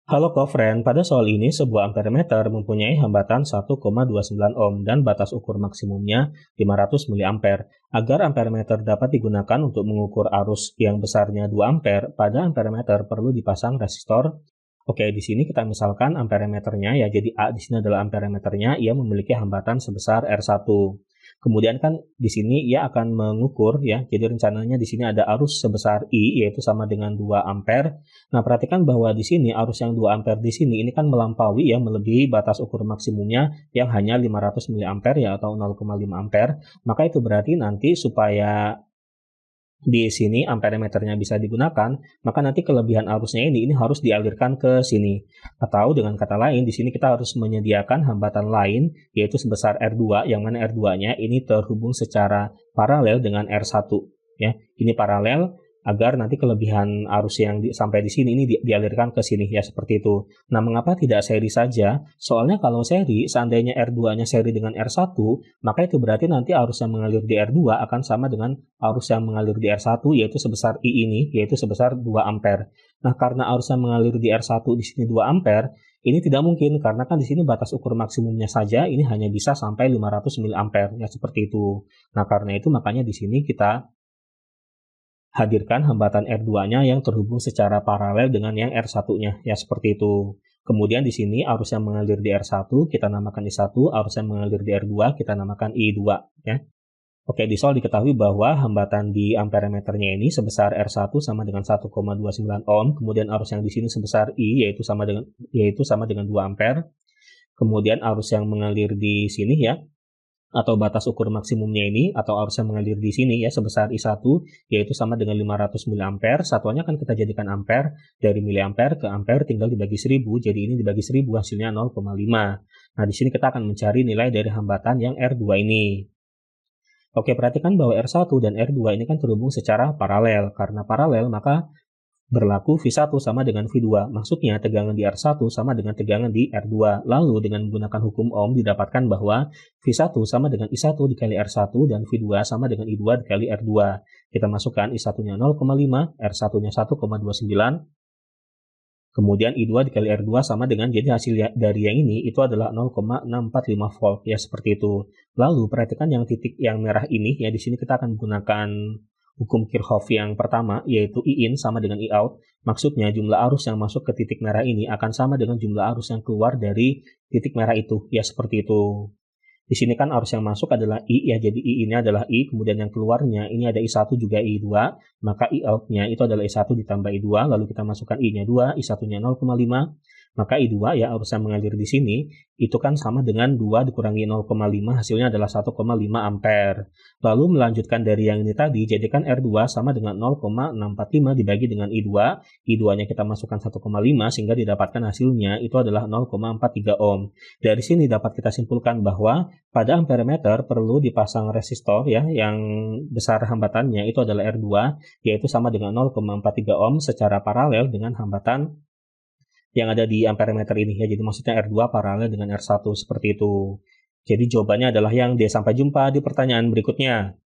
Halo Kofren, pada soal ini sebuah ampermeter mempunyai hambatan 1,29 ohm dan batas ukur maksimumnya 500 mA. Agar ampermeter dapat digunakan untuk mengukur arus yang besarnya 2 ampere, pada ampermeter perlu dipasang resistor. Oke, di sini kita misalkan ampermeternya ya, jadi A di sini adalah ampermeternya, ia memiliki hambatan sebesar R1. Kemudian kan di sini ia akan mengukur ya, jadi rencananya di sini ada arus sebesar I, yaitu sama dengan 2 ampere. Nah, perhatikan bahwa di sini arus yang 2 ampere di sini ini kan melampaui ya, melebihi batas ukur maksimumnya yang hanya 500 mA ya, atau 0,5 ampere. Maka itu berarti nanti supaya di sini ampermeternya bisa digunakan, maka nanti kelebihan arusnya ini harus dialirkan ke sini. Atau dengan kata lain, di sini kita harus menyediakan hambatan lain, yaitu sebesar R2, yang mana R2-nya ini terhubung secara paralel dengan R1. Ya, ini paralel agar nanti kelebihan arus yang sampai di sini ini dialirkan ke sini ya, seperti itu. Nah, mengapa tidak seri saja? Soalnya kalau seri, seandainya R2-nya seri dengan R1, maka itu berarti nanti arus yang mengalir di R2 akan sama dengan arus yang mengalir di R1, yaitu sebesar I ini, yaitu sebesar 2 ampere. Nah, karena arus yang mengalir di R1 di sini 2 ampere, ini tidak mungkin karena kan di sini batas ukur maksimumnya saja ini hanya bisa sampai 500 mA ya, seperti itu. Nah, karena itu makanya di sini kita hadirkan hambatan R2-nya yang terhubung secara paralel dengan yang R1-nya, ya seperti itu. Kemudian di sini arus yang mengalir di R1 kita namakan I1, arus yang mengalir di R2 kita namakan I2, ya. Oke, di soal diketahui bahwa hambatan di ampermeternya ini sebesar R1 sama dengan 1,29 ohm, kemudian arus yang di sini sebesar I yaitu sama dengan 2 ampere. Kemudian arus yang mengalir di sini ya, atau batas ukur maksimumnya ini, atau arus yang mengalir di sini ya, sebesar I1, yaitu sama dengan 500 mA. Satuannya kan kita jadikan ampere, dari miliampere ke ampere tinggal dibagi 1000, jadi ini dibagi 1000 hasilnya 0,5. Nah, di sini kita akan mencari nilai dari hambatan yang R2 ini. Oke, perhatikan bahwa R1 dan R2 ini kan terhubung secara paralel. Karena paralel, maka berlaku V1 sama dengan V2. Maksudnya tegangan di R1 sama dengan tegangan di R2. Lalu dengan menggunakan hukum Ohm didapatkan bahwa V1 sama dengan I1 dikali R1 dan V2 sama dengan I2 dikali R2. Kita masukkan I1-nya 0,5, R1-nya 1,29. Kemudian I2 dikali R2 sama dengan, jadi hasil dari yang ini itu adalah 0,645 volt ya, seperti itu. Lalu perhatikan yang titik yang merah ini ya, di sini kita akan menggunakan hukum Kirchhoff yang pertama, yaitu I in sama dengan I out. Maksudnya jumlah arus yang masuk ke titik merah ini akan sama dengan jumlah arus yang keluar dari titik merah itu. Ya, seperti itu. Di sini kan arus yang masuk adalah I ya, jadi I ini adalah I, kemudian yang keluarnya ini ada I1 juga I2, maka I out-nya itu adalah I1 ditambah I2, lalu kita masukkan I-nya 2, I1-nya 0,5, maka I2 ya, arus yang mengalir di sini itu kan sama dengan 2 dikurangi 0,5, hasilnya adalah 1,5 ampere. Lalu melanjutkan dari yang ini tadi, jadikan R2 sama dengan 0,645 dibagi dengan I2, I2-nya kita masukkan 1,5 sehingga didapatkan hasilnya itu adalah 0,43 ohm. Dari sini dapat kita simpulkan bahwa pada ampermeter perlu dipasang resistor ya, yang besar hambatannya itu adalah R2, yaitu sama dengan 0,43 ohm secara paralel dengan hambatan yang ada di ampermeter ini ya. Jadi maksudnya R2 paralel dengan R1 seperti itu. Jadi jawabannya adalah yang D. Sampai jumpa di pertanyaan berikutnya.